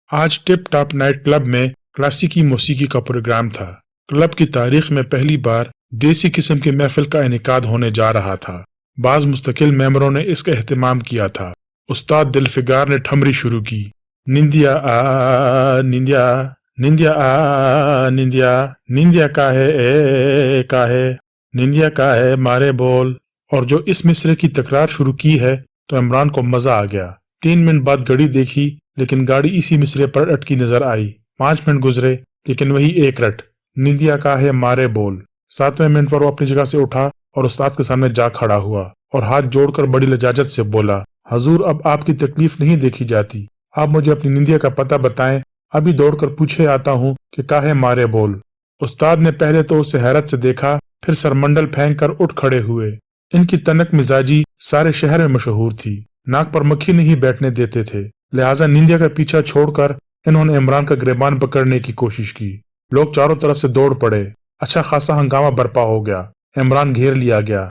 आज tip top night club में क्लासिकी मौसीकी का प्रोग्राम था। क्लब की तारीख में पहली बार देसी किस्म की महफिल का इनेकाद होने जा रहा था। बाज मुस्तकिल मेंबरों ने इसका एहतमाम किया था। उस्ताद दिलफिगार ने ठमरी शुरू की। निंदिया आ निंदिया, निंदिया आ निंदिया, निंदिया काहे ए काहे, निंदिया काहे मारे बोल। और जो इस मिसरे की तकरार शुरू की है तो इमरान को मजा आ गया। 3 मिनट बाद घड़ी देखी, लेकिन गाड़ी इसी मिसरे पर अटकी नजर आई। 5 मिनट गुजरे, लेकिन वही एक रट, निंदिया काहे मारे बोल। 7वें मिनट पर वो अपनी जगह से उठा और उस्ताद के सामने जा खड़ा हुआ और हाथ जोड़कर बड़ी लजाजत से बोला, हजूर, अब आपकी तकलीफ नहीं देखी जाती। आप मुझे अपनी निंदिया का पता बताएं, अभी दौड़कर पूछे आता हूँ कि काहे मारे बोल। उस्ताद ने पहले तो उसे हैरत से देखा, फिर सरमंडल फेंक कर उठ खड़े हुए। इनकी तनक मिजाजी सारे शहर में मशहूर थी। नाक पर मक्खी नहीं बैठने देते थे, लिहाजा निंदिया का पीछा छोड़कर इन्होंने इमरान का गिरबान पकड़ने की कोशिश की। लोग चारों तरफ से दौड़ पड़े। अच्छा खासा हंगामा बर्पा हो गया। इमरान घेर लिया गया।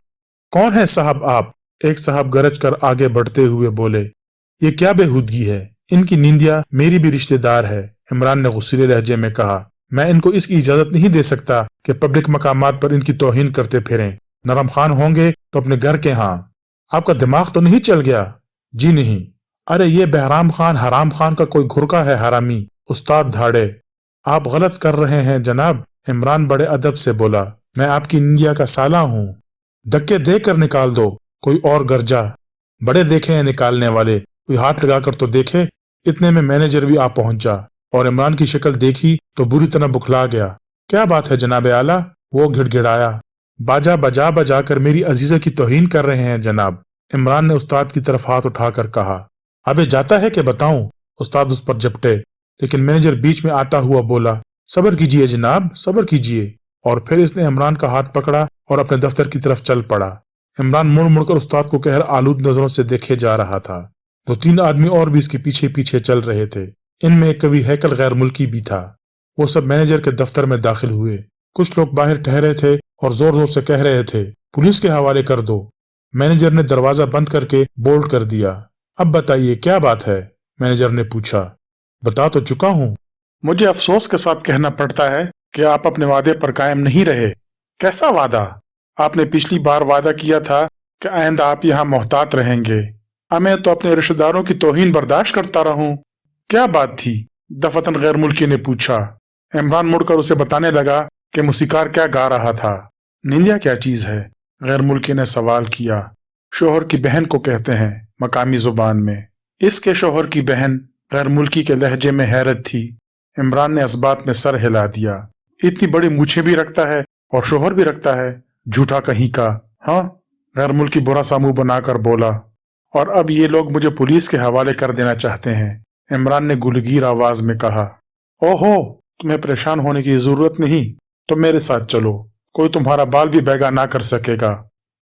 कौन है साहब आप? एक साहब गरज कर आगे बढ़ते हुए बोले, ये क्या बेहूदगी है? इनकी निंदिया मेरी भी रिश्तेदार है। इमरान ने गुस्सीले लहजे में कहा, मैं इनको इसकी इजाजत नहीं दे सकता कि पब्लिक मकामात पर इनकी तौहीन करते फिरें। नरम खान होंगे तो अपने घर के। हाँ, आपका दिमाग तो नहीं चल गया? जी नहीं। अरे ये बहराम खान हराम खान का कोई घुरका है, हरामी। उस्ताद धाड़े। आप गलत कर रहे हैं जनाब। इमरान बड़े अदब से बोला, मैं आपकी निंदिया का साला हूँ। धक्के दे कर निकाल दो। कोई और गरजा। बड़े देखे हैं निकालने वाले, कोई हाथ लगाकर तो देखे। इतने में मैनेजर भी आ पहुंचा और इमरान की शक्ल देखी तो बुरी तरह बुखला गया। क्या बात है जनाब आला? वो गिड़गिड़ाया। बाजा बजा बजा कर मेरी अजीजा की तौहीन कर रहे हैं जनाब। इमरान ने उस्ताद की तरफ हाथ उठाकर कहा, अबे जाता है कि बताऊं? उस्ताद उस पर झपटे, लेकिन मैनेजर बीच में आता हुआ बोला, सब्र कीजिए जनाब, सब्र कीजिए। और फिर इसने इमरान का हाथ पकड़ा और अपने दफ्तर की तरफ चल पड़ा। इमरान मुड़ मुड़कर उस्ताद को कहर आलूद नजरों से देखे जा रहा था। 2-3 आदमी और भी इसके पीछे पीछे चल रहे थे। इनमें एक कवि हैकल गैर मुल्की भी था। वो सब मैनेजर के दफ्तर में दाखिल हुए। कुछ लोग बाहर ठहरे थे और जोर जोर से कह रहे थे, पुलिस के हवाले कर दो। मैनेजर ने दरवाजा बंद करके बोल्ड कर दिया। अब बताइए क्या बात है? मैनेजर ने पूछा। बता तो चुका हूँ। मुझे अफसोस के साथ कहना पड़ता है कि आप अपने वादे पर कायम नहीं रहे। कैसा वादा? आपने पिछली बार वादा किया था कि आइंदा आप यहाँ मोहतात रहेंगे। अब मैं तो अपने रिश्तेदारों की तौहीन बर्दाश्त करता रहूं। क्या बात थी? दफतन गैर मुल्की ने पूछा। इमरान मुड़कर उसे बताने लगा कि मूसीकार क्या गा रहा था। निंदिया क्या चीज है? गैर मुल्की ने सवाल किया। शोहर की बहन को कहते हैं मकामी जुबान में। इसके शोहर की बहन गैर मुल्की के लहजे में हैरत थी। इमरान ने इस बात में सर हिला दिया। इतनी बड़ी मूछें भी रखता है और शोहर भी रखता है, झूठा कहीं का। हाँ, गैर मुल्की बुरा सा मुंह बनाकर बोला। और अब ये लोग मुझे पुलिस के हवाले कर देना चाहते हैं। इमरान ने गुलगीर आवाज में कहा, ओहो, तुम्हें परेशान होने की जरूरत नहीं, तो मेरे साथ चलो, कोई तुम्हारा बाल भी बैगा ना कर सकेगा।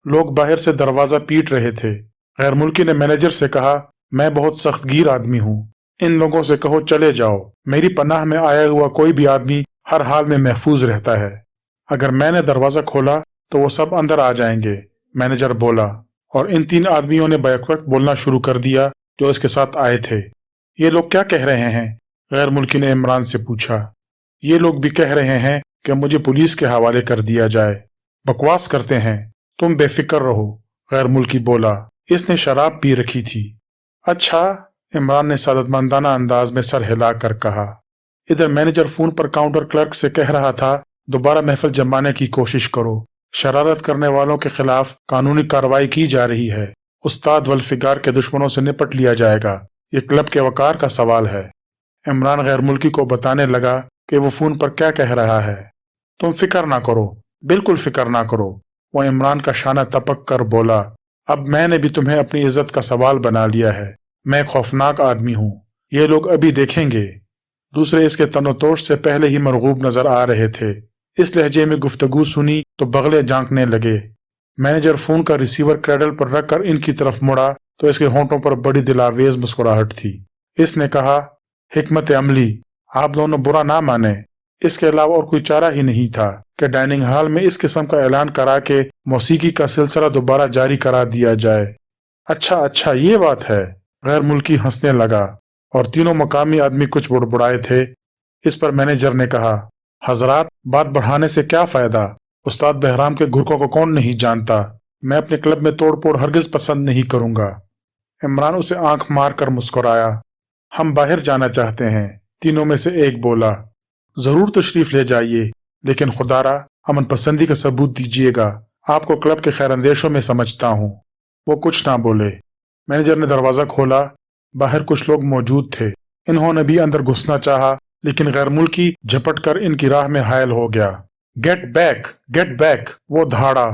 लोग बाहर से दरवाजा पीट रहे थे। गैर मुल्की ने मैनेजर से कहा, मैं बहुत सख्तगीर आदमी हूँ, इन लोगों से कहो चले जाओ। मेरी पनाह में आया हुआ कोई भी आदमी हर हाल में महफूज रहता है। अगर मैंने दरवाजा खोला तो वो सब अंदर आ जाएंगे। मैनेजर बोला और इन 3 आदमियों ने बैक वक्त बोलना शुरू कर दिया जो इसके साथ आए थे। ये लोग क्या कह रहे हैं? गैर मुल्की ने इमरान से पूछा। ये लोग भी कह रहे हैं कि मुझे पुलिस के हवाले कर दिया जाए। बकवास करते हैं, तुम बेफिक्र रहो। गैर मुल्की बोला। इसने शराब पी रखी थी। अच्छा, इमरान ने सादतमंदाना अंदाज में सर हिला कर कहा। इधर मैनेजर फोन पर काउंटर क्लर्क से कह रहा था, दोबारा महफिल जमाने की कोशिश करो। शरारत करने वालों के खिलाफ कानूनी कार्रवाई की जा रही है। उस्ताद वल्फिगार के दुश्मनों से निपट लिया जाएगा। ये क्लब के वकार का सवाल है। इमरान गैर मुल्की को बताने लगा कि वो फोन पर क्या कह रहा है। तुम फिक्र ना करो, बिल्कुल फिक्र ना करो। वो इमरान का शाना तपक कर बोला, अब मैंने भी तुम्हें अपनी इज्जत का सवाल बना लिया है। मैं खौफनाक आदमी हूँ, ये लोग अभी देखेंगे। दूसरे इसके तनोतोष से पहले ही मरगूब नजर आ रहे थे। इस लहजे में गुफ्तगू सुनी तो बगले झांकने लगे। मैनेजर फोन का रिसीवर क्रैडल पर रखकर इनकी तरफ मुड़ा तो इसके होंठों पर बड़ी दिलावेज मुस्कुराहट थी। इसने कहा, हिकमत अमली, आप दोनों बुरा ना माने। इसके अलावा और कोई चारा ही नहीं था कि डाइनिंग हॉल में इस किस्म का ऐलान करा के मौसीकी का सिलसिला दोबारा जारी करा दिया जाए। अच्छा अच्छा, ये बात है। गैर मुल्की हंसने लगा। और तीनों मकामी आदमी कुछ बुड़बुड़ाए थे। इस पर मैनेजर ने कहा, हजरात, बात बढ़ाने से क्या फायदा? उस्ताद बहराम के घुरकों को कौन नहीं जानता। मैं अपने क्लब में तोड़फोड़ हरगिज पसंद नहीं करूंगा। इमरान उसे आंख मार कर मुस्कुराया। हम बाहर जाना चाहते हैं, तीनों में से एक बोला। जरूर तशरीफ ले जाइए, लेकिन खुदारा अमन पसंदी का सबूत दीजिएगा। आपको क्लब के खैरअंदेशों में समझता हूँ। वो कुछ ना बोले। मैनेजर ने दरवाजा खोला। बाहर कुछ लोग मौजूद थे। इन्होंने भी अंदर घुसना चाहा, लेकिन गैर मुल्की झपट कर इनकी राह में हायल हो गया। गेट बैक, गेट बैक, वो धाड़ा।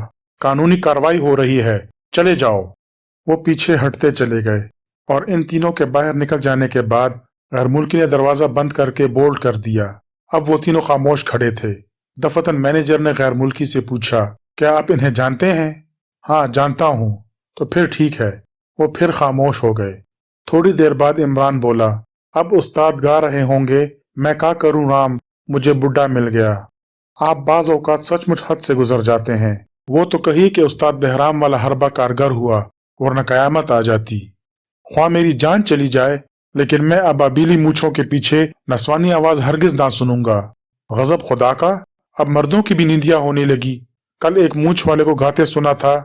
कानूनी कार्रवाई हो रही है, चले जाओ। वो पीछे हटते चले गए और इन तीनों के बाहर निकल जाने के बाद गैर मुल्की ने दरवाजा बंद करके बोल्ट कर दिया। अब वो तीनों खामोश खड़े थे। दफतन मैनेजर ने गैर मुल्की से पूछा, क्या आप इन्हें जानते हैं? हाँ, जानता हूँ। तो फिर ठीक है। वो फिर खामोश हो गए। थोड़ी देर बाद इमरान बोला, अब उस्ताद गा रहे होंगे, मैं क्या करूँ राम, मुझे बुढ़ा मिल गया। आप बाज औकात सचमुच हद से गुजर जाते हैं। वो तो कही कि उस्ताद बहराम वाला हरबा कारगर हुआ, वरना कयामत आ जाती। ख्वाह मेरी जान चली जाए, लेकिन मैं अबाबीली मूछों के पीछे नस्वानी आवाज हरगिज ना सुनूंगा। गजब खुदा का, अब मर्दों की भी निंदिया होने लगी। कल एक मूछ वाले को गाते सुना था,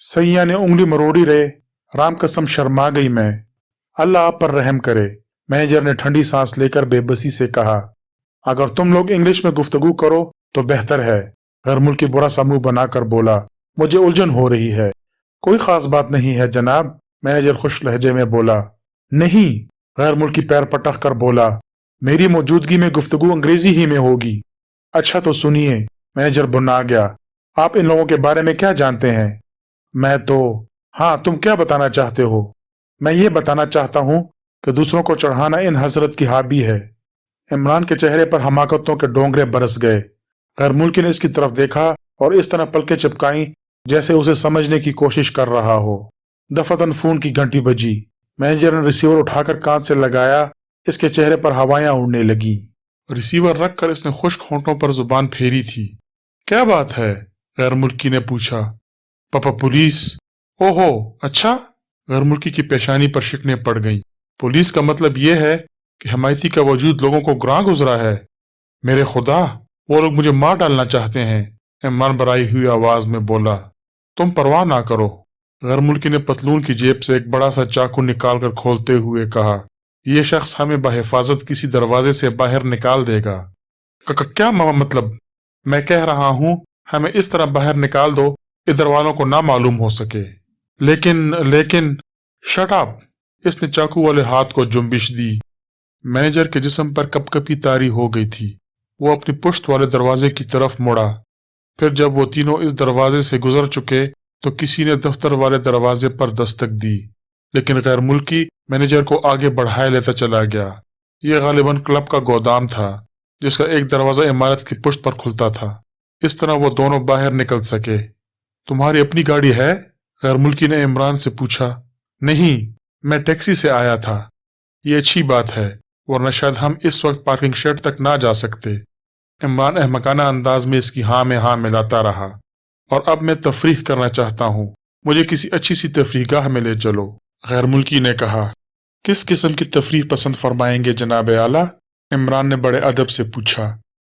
सैया ने उंगली मरोड़ी रे, राम कसम शर्मा गई मैं। अल्लाह आप पर रहम करे। मैनेजर ने ठंडी सांस लेकर बेबसी से कहा, अगर तुम लोग इंग्लिश में गुफ्तगू करो तो बेहतर है। गैर मुल्की बुरा सा मुंह बनाकर बोला, मुझे उलझन हो रही है। कोई खास बात नहीं है जनाब, मैनेजर खुश लहजे में बोला। नहीं, गैर मुल्की पैर पटक कर बोला, मेरी मौजूदगी में गुफ्तगू अंग्रेजी ही में होगी। अच्छा तो सुनिए, मैनेजर बुना गया। आप इन लोगों के बारे में क्या जानते हैं? मैं तो, हाँ, तुम क्या बताना चाहते हो? मैं ये बताना चाहता हूँ कि दूसरों को चढ़ाना इन हजरत की हाबी है। इमरान के चेहरे पर हमाकतों के डोंगरे बरस गए। गैर मुल्की ने इसकी तरफ देखा और इस तरह पलकें चिपकाई जैसे उसे समझने की कोशिश कर रहा हो। दफतन फोन की घंटी बजी। मैनेजर ने रिसीवर उठाकर कान से लगाया। इसके चेहरे पर हवाएं उड़ने लगी। रिसीवर रखकर इसने खुश्क होंठों पर जुबान फेरी थी। क्या बात है? गैर मुल्की ने पूछा। पापा पुलिस। ओहो, अच्छा। गैर मुल्की की पेशानी पर शिकने पड़ गईं। पुलिस का मतलब यह है कि हमायती का वजूद लोगों को गुरां गुजरा है। मेरे खुदा, वो लोग मुझे मार डालना चाहते हैं, इमरान बराई हुई आवाज में बोला। तुम परवाह ना करो। गैर मुल्की ने पतलून की जेब से एक बड़ा सा चाकू निकालकर खोलते हुए कहा, यह शख्स हमें बहिफाजत किसी दरवाजे से बाहर निकाल देगा। क्या मतलब? मैं कह रहा हूँ, हमें इस तरह बाहर निकाल दो इधर वालों को ना मालूम हो सके। लेकिन शट अप। इसने चाकू वाले हाथ को जुम्बिश दी। मैनेजर के जिस्म पर कपकपी तारी हो गई थी। वो अपनी पुश्त वाले दरवाजे की तरफ मुड़ा। फिर जब वो तीनों इस दरवाजे से गुजर चुके तो किसी ने दफ्तर वाले दरवाजे पर दस्तक दी, लेकिन गैर मुल्की मैनेजर को आगे बढ़ाए लेता चला गया। यह गालिबन क्लब का गोदाम था, जिसका एक दरवाजा इमारत की पुश्त पर खुलता था। इस तरह वो दोनों बाहर निकल सके। तुम्हारी अपनी गाड़ी है? गैर मुल्की ने इमरान से पूछा। नहीं, मैं टैक्सी से आया था। ये अच्छी बात है, वरना शायद हम इस वक्त पार्किंग शेड तक ना जा सकते। इमरान अहमकाना अंदाज में इसकी हाँ में हाँ मिलाता रहा। और अब मैं तफरीह करना चाहता हूँ, मुझे किसी अच्छी सी तफरीहगाह में ले चलो। गैर मुल्की ने कहा। किस किस्म की तफरीह पसंद फरमाएंगे जनाब आला? इमरान ने बड़े अदब से पूछा।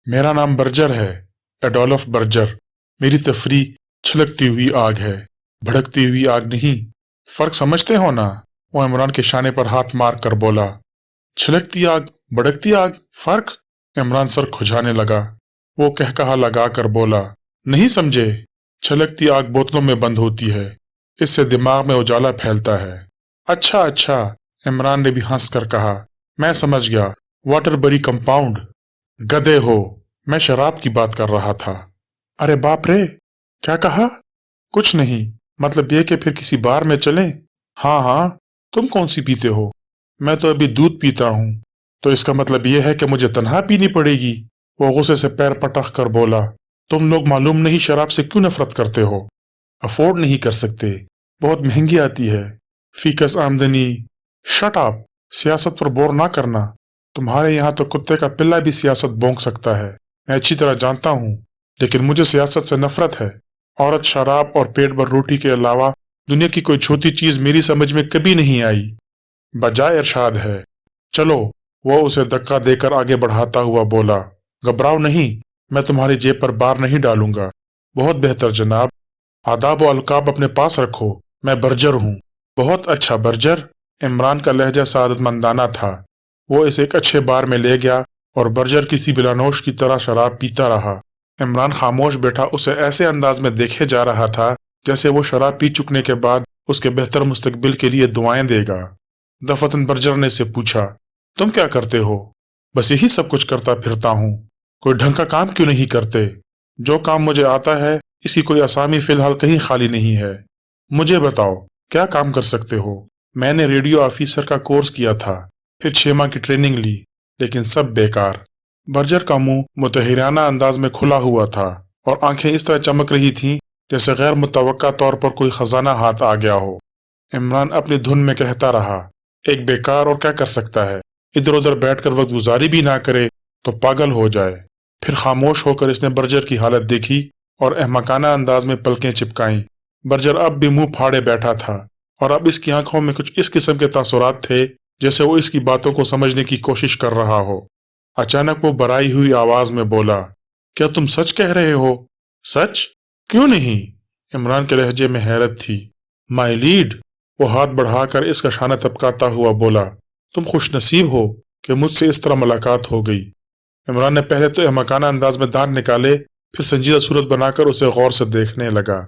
मेरा नाम बर्जर है, एडोल्फ बर्जर। मेरी तफरीह छलकती हुई आग है, भड़कती हुई आग नहीं। फर्क समझते हो ना? वो इमरान के शाने पर हाथ मार कर बोला। छलकती आग, भड़कती आग, फर्क? इमरान सर खुजाने लगा। वो कहकहा लगा कर बोला, नहीं समझे? छलकती आग बोतलों में बंद होती है, इससे दिमाग में उजाला फैलता है। अच्छा अच्छा, इमरान ने भी हंस कर कहा, मैं समझ गया, वाटरबरी कंपाउंड। गधे हो, मैं शराब की बात कर रहा था। अरे बाप रे, क्या कहा? कुछ नहीं, मतलब ये कि फिर किसी बार में चलें? हाँ हाँ, तुम कौन सी पीते हो? मैं तो अभी दूध पीता हूँ। तो इसका मतलब यह है कि मुझे तन्हा पीनी पड़ेगी? वो गुस्से से पैर पटक कर बोला। तुम लोग मालूम नहीं शराब से क्यों नफरत करते हो? अफोर्ड नहीं कर सकते, बहुत महंगी आती है, फीकस आमदनी। शट अप, सियासत पर बोर ना करना। तुम्हारे यहाँ तो कुत्ते का पिल्ला भी सियासत भौंक सकता है, मैं अच्छी तरह जानता हूँ। लेकिन मुझे सियासत से नफरत है। औरत, शराब और पेट भर रोटी के अलावा दुनिया की कोई छोटी चीज मेरी समझ में कभी नहीं आई। बजाय इरशाद है, चलो, वो उसे धक्का देकर आगे बढ़ाता हुआ बोला। घबराओ नहीं, मैं तुम्हारी जेब पर बार नहीं डालूंगा। बहुत बेहतर जनाब। आदाब व अलकाब अपने पास रखो, मैं बर्जर हूँ। बहुत अच्छा बर्जर। इमरान का लहजा सादतमंदाना था। वो इसे एक अच्छे बार में ले गया और बर्जर किसी बिलानोश की तरह शराब पीता रहा। इमरान खामोश बैठा उसे ऐसे अंदाज में देखे जा रहा था जैसे वो शराब पी चुकने के बाद उसके बेहतर मुस्तकबिल के लिए दुआएं देगा। दफतन बर्जर ने से पूछा, तुम क्या करते हो? बस यही सब कुछ करता फिरता हूँ। कोई ढंग का काम क्यों नहीं करते? जो काम मुझे आता है, इसकी कोई असामी फिलहाल कहीं खाली नहीं है। मुझे बताओ, क्या काम कर सकते हो? मैंने रेडियो ऑफिसर का कोर्स किया था, फिर 6 माह की ट्रेनिंग ली, लेकिन सब बेकार। बर्जर का मुंह मुतहिराना अंदाज में खुला हुआ था और आंखें इस तरह चमक रही थीं जैसे गैर मुतवक्का तौर पर कोई खजाना हाथ आ गया हो। इमरान अपनी धुन में कहता रहा, एक बेकार और क्या कर सकता है? इधर उधर बैठकर वक्त गुजारी भी ना करे तो पागल हो जाए। फिर खामोश होकर इसने बर्जर की हालत देखी और अहमकाना अंदाज में पलकें चिपकाईं। बर्जर अब भी मुंह फाड़े बैठा था और अब इसकी आंखों में कुछ इस किस्म के तासुरात थे जैसे वो इसकी बातों को समझने की कोशिश कर रहा हो। अचानक वो बराई हुई आवाज में बोला, क्या तुम सच कह रहे हो? सच? क्यों नहीं? इमरान के लहजे में हैरत थी। माय लीड, वो हाथ बढ़ाकर इसका शाना टपकाता हुआ बोला, तुम खुशनसीब हो कि मुझसे इस तरह मुलाकात हो गई। इमरान ने पहले तो अहमकाना अंदाज में दांत निकाले, फिर संजीदा सूरत बनाकर उसे गौर से देखने लगा।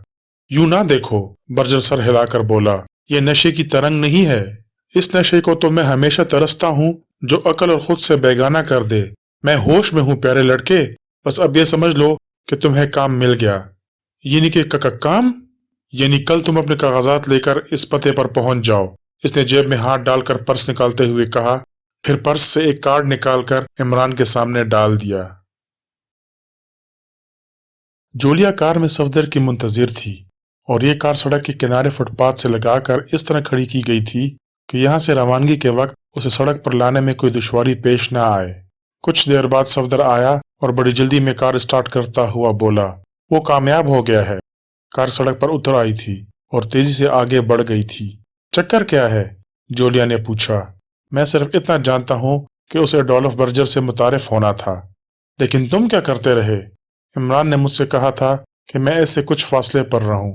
यूं ना देखो, बर्जर सर हिलाकर बोला, ये नशे की तरंग नहीं है। इस नशे को तो मैं हमेशा तरसता हूँ जो अकल और खुद से बेगाना कर दे। मैं होश में हूँ प्यारे लड़के, बस अब ये समझ लो कि तुम्हें काम मिल गया। यानी कि काम? यानी कल तुम अपने कागजात लेकर इस पते पर पहुंच जाओ। इसने जेब में हाथ डालकर पर्स निकालते हुए कहा, फिर पर्स से एक कार्ड निकालकर इमरान के सामने डाल दिया। जूलिया कार में सफदर की मुंतजिर थी और ये कार सड़क के किनारे फुटपाथ से लगाकर इस तरह खड़ी की गई थी कि यहाँ से रवानगी के वक्त उसे सड़क पर लाने में कोई दुश्वारी पेश न आए। कुछ देर बाद सफदर आया और बड़ी जल्दी में कार स्टार्ट करता हुआ बोला, वो कामयाब हो गया है। कार सड़क पर उतर आई थी और तेजी से आगे बढ़ गई थी। चक्कर क्या है? जूलिया ने पूछा। मैं सिर्फ इतना जानता हूँ कि उसे एडोल्फ बर्जर से मुतारिफ होना था। लेकिन तुम क्या करते रहे? इमरान ने मुझसे कहा था कि मैं इससे कुछ फासले पर रहूं।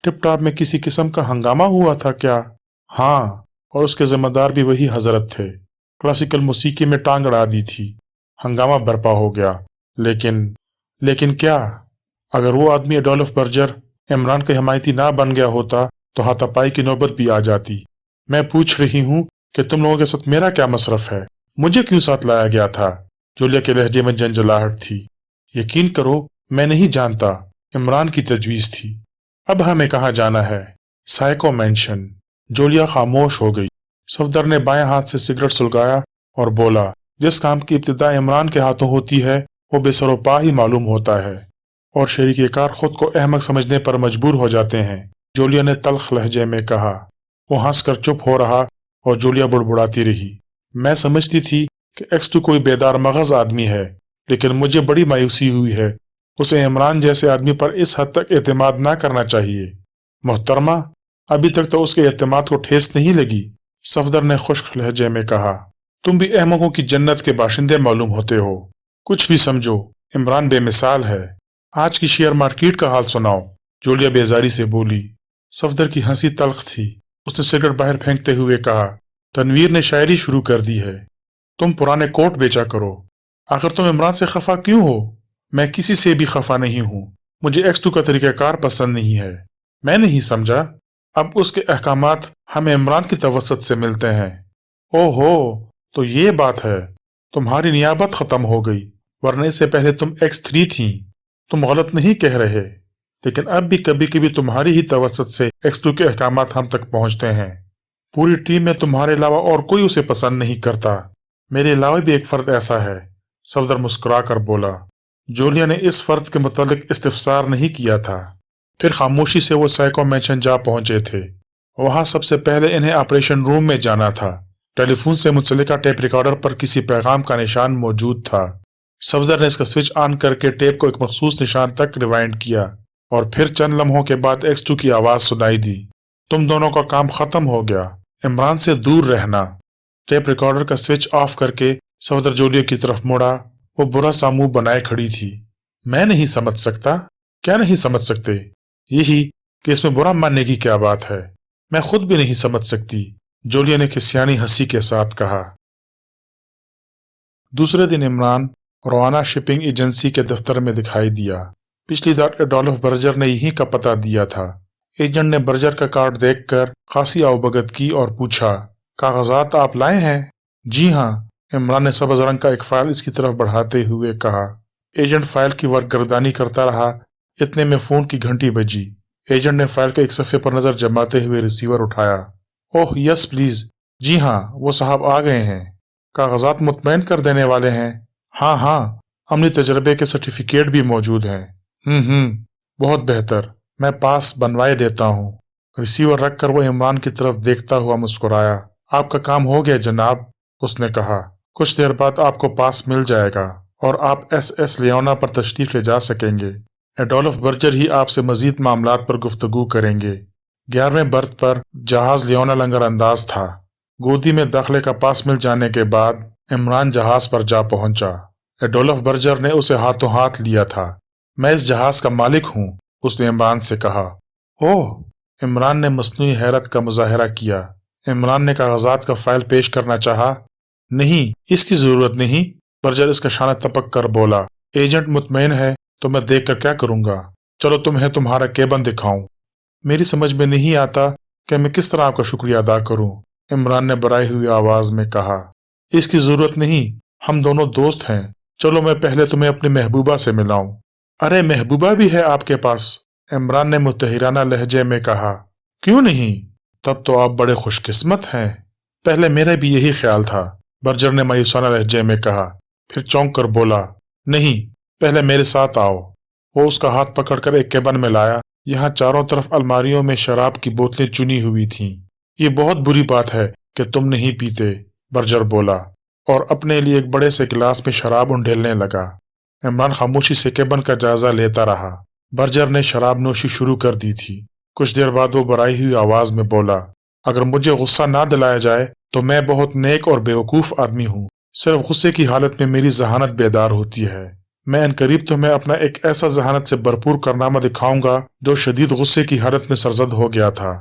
टिप टॉप में किसी किस्म का हंगामा हुआ था क्या? हाँ, और उसके जिम्मेदार भी वही हजरत थे। क्लासिकल मौसीकी में टांग अड़ा दी थी। हंगामा बर्पा हो गया। लेकिन क्या? अगर वो आदमी एडोल्फ बर्जर इमरान का हिमायती ना बन गया होता तो हाथापाई की नौबत भी आ जाती। मैं पूछ रही हूँ कि तुम लोगों के साथ मेरा क्या मसरफ है? मुझे क्यों साथ लाया गया था? जूलिया के लहजे में जंजलाहट थी। यकीन करो, मैं नहीं जानता। इमरान की तजवीज थी। अब हमें कहाँ जाना है? Psycho mention. जूलिया खामोश हो गई। सफदर ने बाएं हाथ से सिगरेट सुलगाया और बोला, जिस काम की इब्तिदा इमरान के हाथों होती है वो बेसरोपा ही मालूम होता है और शरीके कार खुद को अहमक समझने पर मजबूर हो जाते हैं। जूलिया ने तल्ख लहजे में कहा। वो हंसकर चुप हो रहा और जूलिया बुड़बुड़ाती रही। मैं समझती थी कि एक्स2 कोई बेदार मगज आदमी है, लेकिन मुझे बड़ी मायूसी हुई है। उसे इमरान जैसे आदमी पर इस हद तक एतमाद ना करना चाहिए। मोहतरमा, अभी तक तो उसके एतमाद को ठेस नहीं लगी, सफदर ने खुश्क लहजे में कहा। तुम भी अहमकों की जन्नत के बाशिंदे मालूम होते हो। कुछ भी समझो, इमरान बेमिसाल है। आज की शेयर मार्केट का हाल सुनाओ, जूलिया बेजारी से बोली। सफदर की हंसी तल्ख थी। उसने सिगरेट बाहर फेंकते हुए कहा, तनवीर ने शायरी शुरू कर दी है। तुम पुराने कोट बेचा करो। आखिर तुम इमरान से खफा क्यों हो? मैं किसी से भी खफा नहीं हूँ। मुझे एक्स2 का तरीकाकार पसंद नहीं है। मैं नहीं समझा। अब उसके अहकामात हमें इमरान की तवस्सुत से मिलते हैं। ओहो, तो ये बात है। तुम्हारी नियाबत खत्म हो गई, वरना इससे पहले तुम एक्स3 थी। तुम गलत नहीं कह रहे, लेकिन अब भी कभी कभी तुम्हारी ही तवस्सुत से एक्स2 के अहकामात हम तक पहुंचते हैं। पूरी टीम में तुम्हारे अलावा और कोई उसे पसंद नहीं करता। मेरे अलावा भी एक फर्द ऐसा है, सफदर मुस्कुरा कर बोला। जूलिया ने इस फर्द के मुतालिक इस्तिफसार नहीं किया था। फिर खामोशी से वो साइको मैंशन जा पहुंचे थे। वहां सबसे पहले इन्हें ऑपरेशन रूम में जाना था। टेलीफोन से मुंसलिका टेप रिकॉर्डर पर किसी पैगाम का निशान मौजूद था। सफदर ने इसका स्विच ऑन करके टेप को एक मखसूस निशान तक रिवाइंड किया और फिर चंद लम्हों के बाद एक्स2 की आवाज सुनाई दी। तुम दोनों का काम खत्म हो गया। इमरान से दूर रहना। टेप रिकॉर्डर का स्विच ऑफ करके सहोदर जूलिया की तरफ मुड़ा। वो बुरा सा मुंह बनाए खड़ी थी। मैं नहीं समझ सकता। क्या नहीं समझ सकते? यही कि इसमें बुरा मानने की क्या बात है? मैं खुद भी नहीं समझ सकती, जूलिया ने खिसियानी हंसी के साथ कहा। दूसरे दिन इमरान रवाना शिपिंग एजेंसी के दफ्तर में दिखाई दिया। पिछली बार एडोल्फ बर्जर ने यहीं का पता दिया था। एजेंट ने बर्जर का कार्ड देखकर खासी आवभगत की और पूछा, कागजात आप लाए हैं? जी हाँ, इमरान ने सब्ज रंग का एक फाइल इसकी तरफ बढ़ाते हुए कहा। एजेंट फाइल की वर्कगर्दानी करता रहा। इतने में फोन की घंटी बजी। एजेंट ने फाइल के एक सफ़े पर नजर जमाते हुए रिसीवर उठाया। Oh yes please. जी हाँ, वो साहब आ गए हैं। कागजात मुतमईन कर देने वाले हैं? हाँ हाँ, अमली तजर्बे के सर्टिफिकेट भी मौजूद हैं। बहुत बेहतर, मैं पास बनवाए देता हूँ। रिसीवर रखकर वो इमरान की तरफ देखता हुआ मुस्कुराया। आपका काम हो गया जनाब, उसने कहा। कुछ देर बाद आपको पास मिल जाएगा और आप SS लियोना पर तशरीफ ले जा सकेंगे। एडोल्फ बर्जर ही आपसे मजीद मामलात पर गुफ्तगू करेंगे। 11वें बर्थ पर जहाज लियोना लंगर अंदाज था। गोदी में दाखिले का पास मिल जाने के बाद इमरान जहाज पर जा पहुंचा। एडोल्फ बर्जर ने उसे हाथों हाथ लिया था। मैं इस जहाज का मालिक हूँ, उसने इमरान से कहा। ओह, इमरान ने मसनूई हैरत का मुजाहरा किया। इमरान ने कागजात का फाइल पेश करना चाहा। नहीं, इसकी जरूरत नहीं, बर्जर इसका शाना तपक कर बोला। एजेंट मुतमईन है तो मैं देख कर क्या करूंगा? चलो तुम्हें तुम्हारा केबन दिखाऊं। मेरी समझ में नहीं आता कि मैं किस तरह आपका शुक्रिया अदा करूं, इमरान ने बराई हुई आवाज में कहा। इसकी जरूरत नहीं, हम दोनों दोस्त हैं। चलो मैं पहले तुम्हें अपनी महबूबा से मिलाऊं। अरे महबूबा भी है आपके पास? इमरान ने मुतहिराना लहजे में कहा। क्यों नहीं? तब तो आप बड़े खुशकिस्मत हैं। पहले मेरा भी यही ख्याल था, बर्जर ने मायूसाना लहजे में कहा। फिर चौंक कर बोला, नहीं, पहले मेरे साथ आओ। वो उसका हाथ पकड़कर एक केबिन में लाया। यहाँ चारों तरफ अलमारियों में शराब की बोतलें चुनी हुई थीं। ये बहुत बुरी बात है कि तुम नहीं पीते, बर्जर बोला और अपने लिए एक बड़े से गिलास में शराब उंडेलने लगा। इमरान खामोशी से केबिन का जायजा लेता रहा। बर्जर ने शराब नोशी शुरू कर दी थी। कुछ देर बाद वो बराई हुई आवाज में बोला, अगर मुझे गुस्सा ना दिलाया जाए तो मैं बहुत नेक और बेवकूफ आदमी हूँ। सिर्फ गुस्से की हालत में मेरी जहानत बेदार होती है। मैं अनकरीब तुम्हें अपना एक ऐसा जहानत से भरपूर कारनामा दिखाऊंगा जो शदीद गुस्से की हालत में सरजद हो गया था।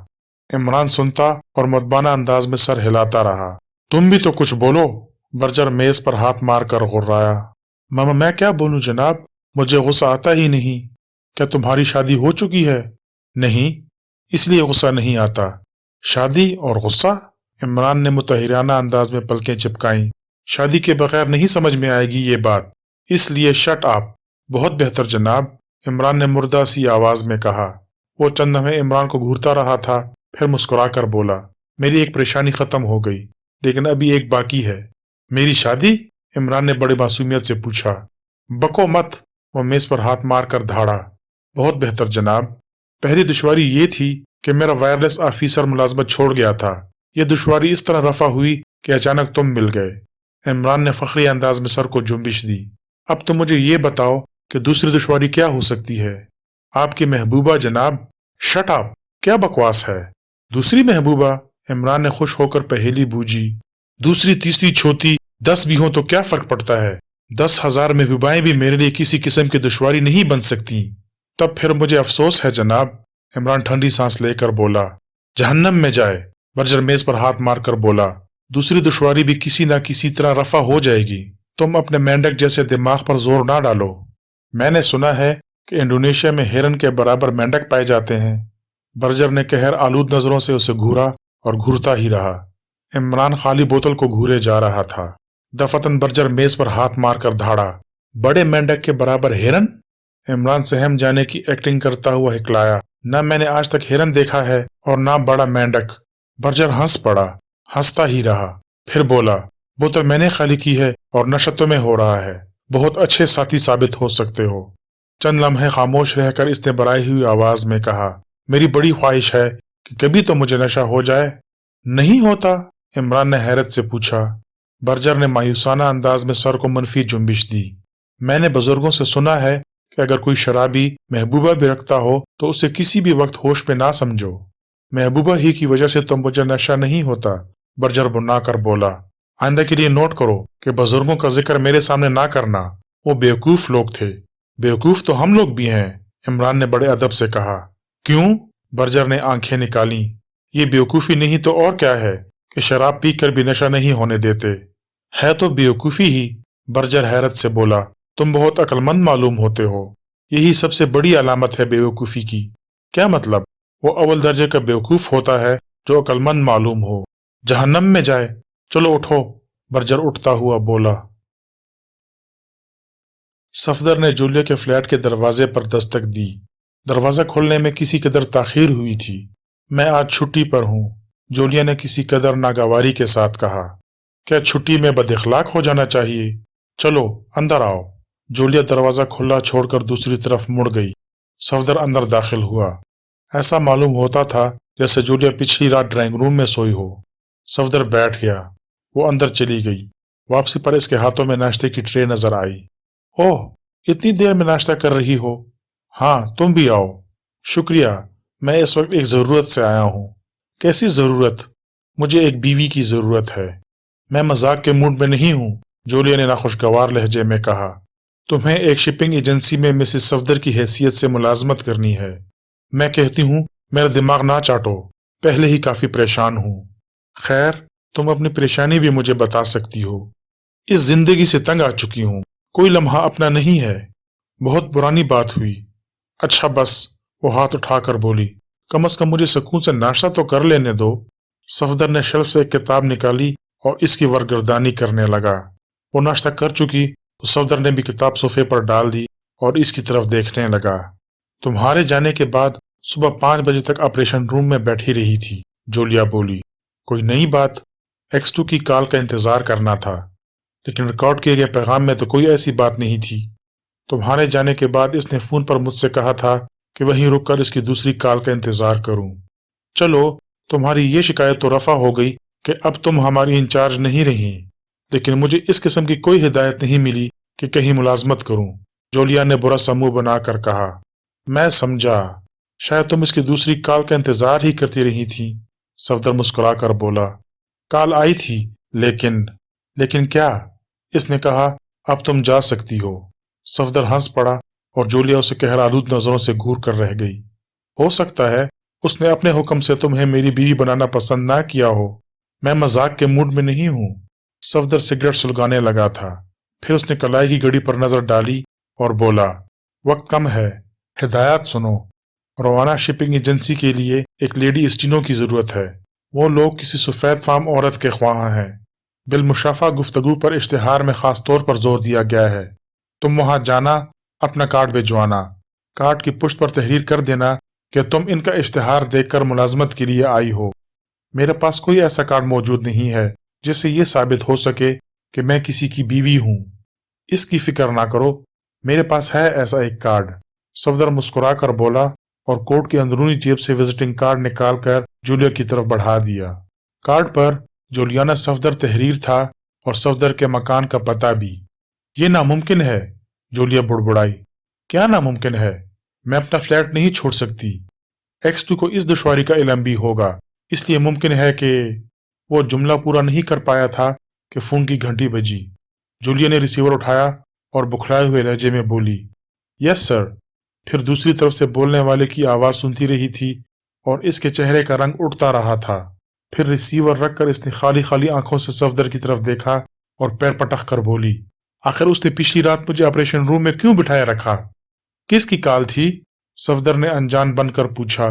इमरान सुनता और मुदबाना अंदाज में सर हिलाता रहा। तुम भी तो कुछ बोलो, बर्जर मेज पर हाथ मार कर गुर्राया। मामा मैं क्या बोलूं जनाब, मुझे गुस्सा आता ही नहीं। क्या तुम्हारी शादी हो चुकी है? नहीं, इसलिए गुस्सा नहीं आता। शादी और गुस्सा? इमरान ने मुतहिराना अंदाज में पलकें चिपकाईं। शादी के बगैर नहीं समझ में आएगी ये बात, इसलिए शट आप। बहुत बेहतर जनाब, इमरान ने मुर्दा सी आवाज में कहा। वो चंद लम्हे इमरान को घूरता रहा था, फिर मुस्कुरा कर बोला, मेरी एक परेशानी खत्म हो गई, लेकिन अभी एक बाकी है। मेरी शादी? इमरान ने बड़ी मासूमियत से पूछा। बको मत, वो मेज पर हाथ मार कर धाड़ा। बहुत बेहतर जनाब, पहली दुश्वारी ये थी कि मेरा वायरलेस ऑफिसर मुलाजमत छोड़ गया था। ये दुश्वारी इस तरह रफा हुई कि अचानक तुम मिल गए। इमरान ने फखरी अंदाज में सर को जुम्बिश दी। अब तो मुझे ये बताओ कि दूसरी दुश्वारी क्या हो सकती है? आपकी महबूबा जनाब। शट अप, क्या बकवास है? दूसरी महबूबा? इमरान ने खुश होकर पहेली बूझी। दूसरी तीसरी छोटी 10 भी हो तो क्या फर्क पड़ता है? 10,000 महबूबाएं भी मेरे लिए किसी किस्म की दुश्वारी नहीं बन सकती। तब फिर मुझे अफसोस है जनाब, इमरान ठंडी सांस लेकर बोला। जहन्नम में जाए, बर्जर मेज पर हाथ मारकर बोला। दूसरी दुश्वारी भी किसी न किसी तरह रफा हो जाएगी। तुम अपने मेंढक जैसे दिमाग पर जोर ना डालो। मैंने सुना है कि इंडोनेशिया में हिरन के बराबर मेंढक पाए जाते हैं। बर्जर ने कहर आलूद नजरों से उसे घूरा और घूरता ही रहा। इमरान खाली बोतल को घूरे जा रहा था। दफतन बर्जर मेज पर हाथ मारकर धाड़ा। बड़े मेंढक के बराबर हिरन? इमरान सहम जाने की एक्टिंग करता हुआ हिकलाया। न मैंने आज तक हिरन देखा है और ना बड़ा मेंढक। बर्जर हंस पड़ा, हंसता ही रहा। फिर बोला, बोतल मैंने खाली की है और नशा तुम्हें हो रहा है। बहुत अच्छे साथी साबित हो सकते हो। चंद लम्हे खामोश रहकर इसने बराई हुई आवाज में कहा, मेरी बड़ी ख्वाहिश है कि कभी तो मुझे नशा हो जाए। नहीं होता? इमरान ने हैरत से पूछा। बर्जर ने मायूसाना अंदाज में सर को मनफी जुम्बिश दी। मैंने बुजुर्गों से सुना है कि अगर कोई शराबी महबूबा भी रखता हो तो उसे किसी भी वक्त होश में ना समझो। महबूबा ही की वजह से तो मुझे नशा नहीं होता, बर्जर बुना कर बोला। आइंदा के लिए नोट करो कि बुजुर्गों का जिक्र मेरे सामने ना करना, वो बेवकूफ लोग थे। बेवकूफ तो हम लोग भी हैं, इमरान ने बड़े अदब से कहा। क्यों? बर्जर ने आंखें निकाली। ये बेवकूफी नहीं तो और क्या है कि शराब पी कर भी नशा नहीं होने देते। है तो बेवकूफी ही, बर्जर हैरत से बोला। तुम बहुत अक्लमंद मालूम होते हो। यही सबसे बड़ी अलामत है बेवकूफी की। क्या मतलब? वो अव्वल दर्जे का बेवकूफ होता है जो अक्लमंद मालूम हो। जहन्नम में जाए। चलो उठो, बर्जर उठता हुआ बोला। सफदर ने जूलिया के फ्लैट के दरवाजे पर दस्तक दी। दरवाजा खोलने में किसी कदर ताखीर हुई थी। मैं आज छुट्टी पर हूँ, जूलिया ने किसी कदर नागवारी के साथ कहा। क्या छुट्टी में बदइखलाक हो जाना चाहिए? चलो अंदर आओ। जूलिया दरवाजा खुला छोड़कर दूसरी तरफ मुड़ गई। सफदर अंदर दाखिल हुआ। ऐसा मालूम होता था जैसे जूलिया पिछली रात ड्राइंग रूम में सोई हो। सफदर बैठ गया। वो अंदर चली गई। वापसी पर इसके हाथों में नाश्ते की ट्रे नजर आई। ओह, इतनी देर में नाश्ता कर रही हो? हाँ, तुम भी आओ। शुक्रिया, मैं इस वक्त एक जरूरत से आया हूँ। कैसी जरूरत? मुझे एक बीवी की जरूरत है। मैं मजाक के मूड में नहीं हूँ, जूलिया ने नाखुशगवार लहजे में कहा। तुम्हें एक शिपिंग एजेंसी में मिसेस सफदर की हैसियत से मुलाजमत करनी है। मैं कहती हूँ मेरा दिमाग ना चाटो, पहले ही काफी परेशान हूँ। खैर, तुम अपनी परेशानी भी मुझे बता सकती हो। इस जिंदगी से तंग आ चुकी हूँ, कोई लम्हा अपना नहीं है। बहुत पुरानी बात हुई। अच्छा बस, वो हाथ उठाकर बोली। कम से कम मुझे सुकून से नाश्ता तो कर लेने दो। सफदर ने शेल्फ से एक किताब निकाली और इसकी वरगर्दानी करने लगा। वो नाश्ता कर चुकी तो सफदर ने भी किताब सोफे पर डाल दी और इसकी तरफ देखने लगा। तुम्हारे जाने के बाद सुबह 5 बजे तक ऑपरेशन रूम में बैठी रही थी, जूलिया बोली। कोई नई बात? X2 की कॉल का इंतजार करना था, लेकिन रिकॉर्ड किए गए पैगाम में तो कोई ऐसी बात नहीं थी। तुम्हारे जाने के बाद इसने फोन पर मुझसे कहा था कि वहीं रुककर इसकी दूसरी कॉल का इंतजार करूं। चलो, तुम्हारी ये शिकायत तो रफा हो गई कि अब तुम हमारी इंचार्ज नहीं रही, लेकिन मुझे इस किस्म की कोई हिदायत नहीं मिली कि कहीं मुलाजमत करूं, जूलिया ने बुरा सा मुंह बनाकर कहा। मैं समझा, शायद तुम इसकी दूसरी कॉल का इंतजार ही करती रही थी, सफदर मुस्कुराकर बोला। कॉल आई थी, लेकिन क्या? इसने कहा, अब तुम जा सकती हो। सफदर हंस पड़ा और जूलिया उसे कहर आलूद नजरों से घूर कर रह गई। हो सकता है उसने अपने हुक्म से तुम्हें मेरी बीवी बनाना पसंद ना किया हो। मैं मजाक के मूड में नहीं हूँ। सफदर सिगरेट सुलगाने लगा था। फिर उसने कलाई की घड़ी पर नजर डाली और बोला, वक्त कम है, हिदायत सुनो। रवाना शिपिंग एजेंसी के लिए एक लेडी स्टीनो की जरूरत है। वो लोग किसी सफेद फार्म औरत के ख्वाह हैं। बिलमुशाफा गुफ्तगू पर इश्तिहार में खास तौर पर जोर दिया गया है। तुम वहां जाना, अपना कार्ड भिजवाना। कार्ड की पुष्ट पर तहरीर कर देना कि तुम इनका इश्तिहार देखकर मुलाजमत के लिए आई हो। मेरे पास कोई ऐसा कार्ड मौजूद नहीं है जिससे ये साबित हो सके कि मैं किसी की बीवी हूँ। इसकी फिक्र ना करो, मेरे पास है ऐसा एक कार्ड, सफदर मुस्कुरा कर बोला और कोट की अंदरूनी जेब से विजिटिंग कार्ड निकालकर जूलिया की तरफ बढ़ा दिया। कार्ड पर जूलियाना सफदर तहरीर था और सफदर के मकान का पता भी। ये नामुमकिन है, जूलिया बुड़बुड़ाई। क्या नामुमकिन है? मैं अपना फ्लैट नहीं छोड़ सकती। X2 को इस दुश्वारी का इल्म भी होगा, इसलिए मुमकिन है कि वो जुमला पूरा नहीं कर पाया था कि फोन की घंटी बजी। जूलिया ने रिसीवर उठाया और बुखलाए हुए लहजे में बोली, यस सर। फिर दूसरी तरफ से बोलने वाले की आवाज सुनती रही थी और इसके चेहरे का रंग उठता रहा था। फिर रिसीवर रखकर इसने खाली खाली आंखों से सफदर की तरफ देखा और पैर पटक कर बोली, आखिर उसने पिछली रात मुझे ऑपरेशन रूम में क्यों बिठाया रखा? किसकी कॉल थी? सफदर ने अनजान बनकर पूछा।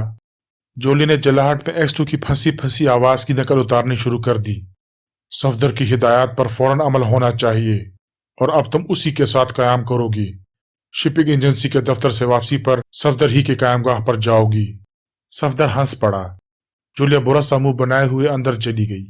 जूलिया ने जलाहट में X2 की फंसी फंसी आवाज की नकल उतारनी शुरू कर दी। सफदर की हिदायत पर फौरन अमल होना चाहिए और अब तुम उसी के साथ कयाम करोगी। शिपिंग एजेंसी के दफ्तर से वापसी पर सफदर ही के कायमगाह पर जाओगी। सफदर हंस पड़ा। जूलिया बुरा सा मुंह बनाए हुए अंदर चली गई।